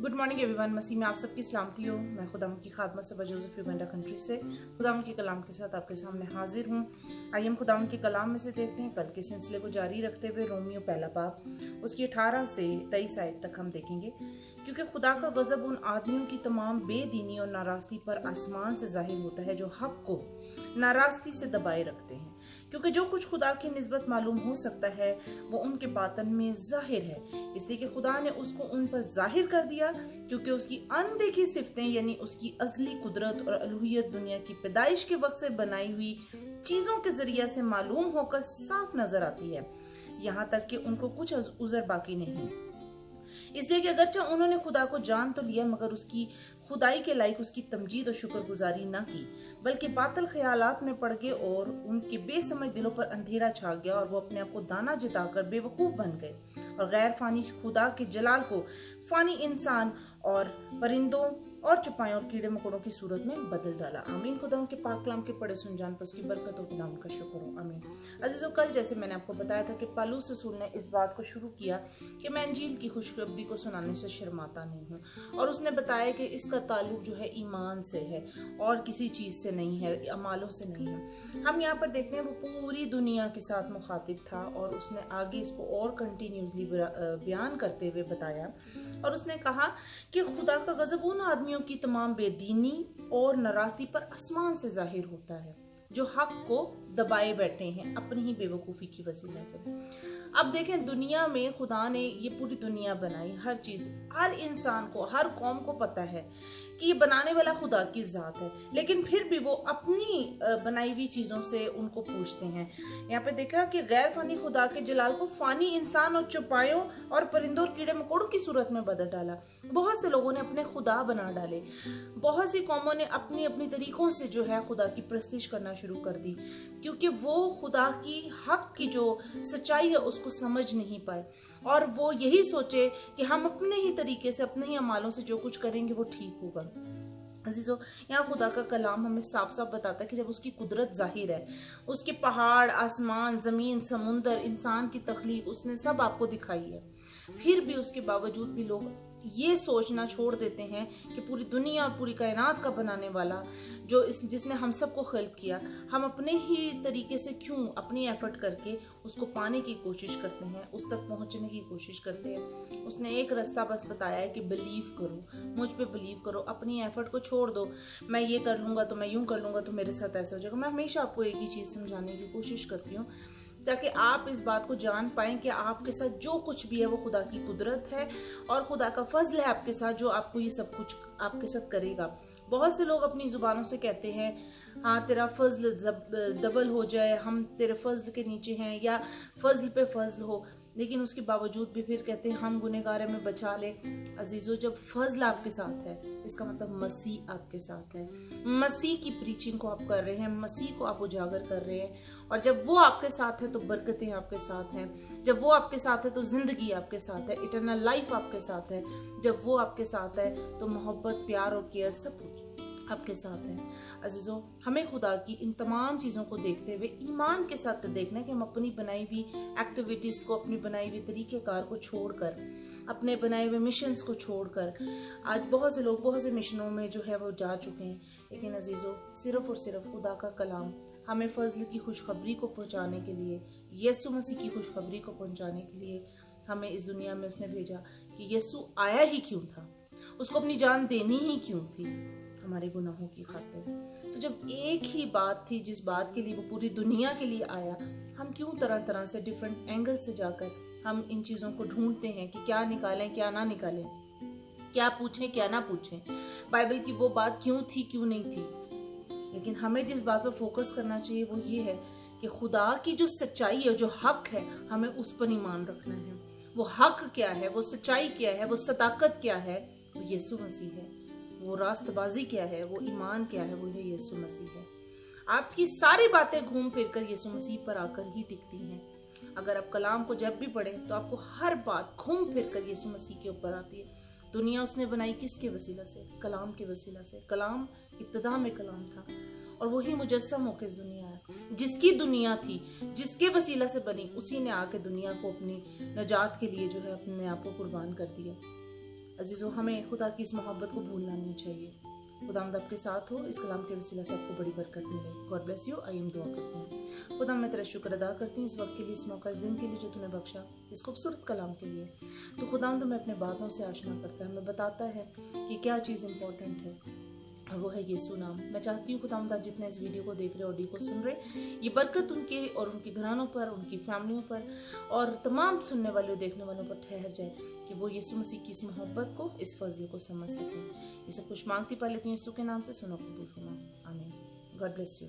Good morning everyone. मसीह में आप सबकी सलामती हो। मैं खुदाम की खादमा सबा जोसेफ युगांडा कंट्री से खुदाम के कलाम के साथ आपके सामने हाजिर हूँ। आइए हम खुदाम के कलाम में से देखते हैं। कल के सिलसिले को जारी रखते हुए रोमियो पहला बाब उसकी 18 से 23 आयत तक हम देखेंगे। क्योंकि खुदा का गजब उन आदमियों की तमाम बेदीनी और नारास्ती पर आसमान से जाहिर होता है जो हक को नारास्ती से दबाए रखते हैं। क्योंकि जो कुछ खुदा की निस्बत मालूम हो सकता है वो उनके बातन में जाहिर है, इसलिए कि खुदा ने उसको उन पर जाहिर कर दिया। क्योंकि उसकी अनदेखी सिफतें यानी उसकी अजली कुदरत और अलूहियत दुनिया की पैदाइश के वक्त से बनाई हुई चीजों के जरिए से मालूम होकर साफ नजर आती है, यहाँ तक कि उनको कुछ उज़र बाकी नहीं। इसलिए कि अगरचे उन्होंने खुदा को जान तो लिया मगर उसकी खुदाई के लायक उसकी तमजीद और शुक्रगुजारी न की, बल्कि बातिल ख्यालात में पड़ गए और उनके बेसमझ दिलों पर अंधेरा छा गया और वो अपने आप को दाना जिताकर बेवकूफ बन गए और गैर फानी खुदा के जलाल को फानी इंसान और परिंदों और चुपायों और कीड़े मकोड़ों की सूरत में बदल डाला। आमीन। खुदा के पाक कलाम के पढ़े सुन जान पर उसकी बरकत और खुदा का शुक्र हो। आमीन। अजीजों, कल जैसे मैंने आपको बताया था कि पालूस रसूल ने इस बात को शुरू किया कि मैं इंजील की खुशखबरी को सुनाने से शर्माता नहीं हूँ, और उसने बताया कि इसका ताल्लुक जो है ईमान से है और किसी चीज से नहीं है, अमालों से नहीं है। हम यहाँ पर देखते हैं वो पूरी दुनिया के साथ मुखातिब था और उसने आगे इसको और कंटिन्यूसली बयान करते हुए बताया और उसने कहा कि खुदा का गजब उन आदमियों की तमाम बेदीनी और नाराजगी पर आसमान से जाहिर होता है जो हक को दबाए बैठे हैं अपनी ही बेवकूफ़ी की वसीला से। अब देखें, दुनिया में खुदा ने ये पूरी दुनिया बनाई, हर चीज़, हर इंसान को, हर कौम को पता है कि ये बनाने वाला खुदा की ज़ात है, लेकिन फिर भी वो अपनी बनाई हुई चीज़ों से उनको पूछते हैं। यहाँ पे देखा कि गैर फानी खुदा के जलाल को फानी इंसान और चौपायों और परिंदों और कीड़े मकोड़ों की सूरत में बदल डाला। बहुत से लोगों ने अपने खुदा बना डाले, बहुत सी कौमों ने अपनी अपनी तरीकों से जो है खुदा की प्रस्तिश करना शुरू कर दी, क्योंकि वो खुदा की हक की जो सच्चाई है उसको समझ नहीं पाए और वो यही सोचे कि हम अपने ही तरीके से, अपने ही अमालों से जो कुछ करेंगे वो ठीक होगा। अजीजों, यहाँ खुदा का कलाम हमें साफ साफ बताता है कि जब उसकी कुदरत जाहिर है, उसके पहाड़, आसमान, जमीन, समुंदर, इंसान की तख्लीक उसने सब आपको दिखाई है, फिर भी उसके बावजूद भी लोग ये सोचना छोड़ देते हैं कि पूरी दुनिया और पूरी कायनात का बनाने वाला जिसने हम सबको खल्क किया, हम अपने ही तरीके से क्यों अपनी एफर्ट करके उसको पाने की कोशिश करते हैं, उस तक पहुंचने की कोशिश करते हैं। उसने एक रास्ता बस बताया है कि बिलीव करो, मुझ पे बिलीव करो, अपनी एफर्ट को छोड़ दो। मैं ये कर लूँगा तो मैं यूँ कर लूँगा तो मेरे साथ ऐसा हो जाएगा। मैं हमेशा आपको एक ही चीज़ समझाने की कोशिश करती हूँ ताकि आप इस बात को जान पाएं कि आपके साथ जो कुछ भी है वो खुदा की कुदरत है और खुदा का फजल है आपके साथ, जो आपको ये सब कुछ आपके साथ करेगा। बहुत से लोग अपनी जुबानों से कहते हैं हाँ तेरा फजल डबल हो जाए, हम तेरे फजल के नीचे हैं, या फजल पे फजल हो, लेकिन उसके बावजूद भी फिर कहते हैं हम गुनहगार में बचा ले। अजीजों, जब फजल आपके साथ है इसका मतलब मसीह आपके साथ है, मसीह की प्रीचिंग को आप कर रहे हैं, मसीह को आप उजागर कर रहे हैं, और जब वो आपके साथ है तो बरकतें आपके साथ हैं, जब वो आपके साथ है तो जिंदगी आपके साथ है, इटर्नल लाइफ आपके साथ है, जब वो आपके साथ है तो मोहब्बत, प्यार और केयर सब कुछ आपके साथ है। अजीजों, हमें खुदा की इन तमाम चीज़ों को देखते हुए ईमान के साथ देखना है कि हम अपनी बनाई हुई एक्टिविटीज़ को, अपनी बनाई हुई तरीक़ेकार को छोड़कर, अपने बनाए हुए मिशंस को छोड़कर, आज बहुत से लोग बहुत से मिशनों में जो है वो जा चुके हैं, लेकिन अजीजों सिर्फ और सिर्फ खुदा का कलाम हमें फजल की खुशखबरी को पहुंचाने के लिए, यीशु मसीह की खुशखबरी को पहुंचाने के लिए हमें इस दुनिया में उसने भेजा कि यीशु आया ही क्यों था, उसको अपनी जान देनी ही क्यों थी, हमारे गुनाहों की खातिर। तो जब एक ही बात थी जिस बात के लिए वो पूरी दुनिया के लिए आया, हम क्यों तरह तरह से डिफरेंट एंगल से जाकर हम इन चीज़ों को ढूंढते हैं कि क्या निकालें क्या ना निकालें, क्या पूछें क्या ना पूछें, बाइबल की वो बात क्यों थी क्यों नहीं थी। लेकिन हमें जिस बात पर फोकस करना चाहिए वो ये है कि खुदा की जो सच्चाई है, जो हक है, हमें उस पर ईमान रखना है। वो हक क्या है, वो सच्चाई क्या है, वो सदाकत क्या है, वो यीशु मसीह है। वो रास्तबाजी क्या है, वो ईमान क्या है, वो है यीशु मसीह है। आपकी सारी बातें घूम फिर कर यीशु मसीह पर आकर ही टिकती हैं। अगर आप कलाम को जब भी पढ़ें तो आपको हर बात घूम फिर कर यीशु मसीह के ऊपर आती है। दुनिया उसने बनाई किसके वसीला से? कलाम के वसीला से। कलाम इब्तिदा में कलाम था और वही मुजस्सम होकर इस दुनिया आया। जिसकी दुनिया थी, जिसके वसीला से बनी, उसी ने आके दुनिया को अपनी नजात के लिए जो है अपने आप को कुर्बान कर दिया। अजीज़ों, हमें खुदा की इस मोहब्बत को भूलना नहीं चाहिए। खुदावंद आपके साथ हो, इस कलाम के वसीला से आपको बड़ी बरकत मिले। God bless you. आइए हम दुआ करते हैं। खुदा, मैं तेरा शुक्र अदा करती हूँ इस वक्त के लिए, इस मौका, इस दिन के लिए जो तूने बख्शा, इस खूबसूरत कलाम के लिए। तो खुदावंद हमें अपने बातों से आशना करता है, हमें बताता है कि क्या चीज़ इंपॉर्टेंट है, और वो है यीशु नाम। मैं चाहती हूँ खुदावंद जितने इस वीडियो को देख रहे, ऑडियो को सुन रहे, ये बरकत उनके और उनके घरानों पर, उनकी फैमिलियों पर और तमाम सुनने वाले और देखने वालों पर ठहर जाए, कि वो यीशु मसीह की इस मोहब्बत को, इस फर्जी को समझ सकें। ये सब कुछ मांगती पा लेती हूँ यीशु के नाम से, सुनो कबूल फरमा। आमीन। God bless you.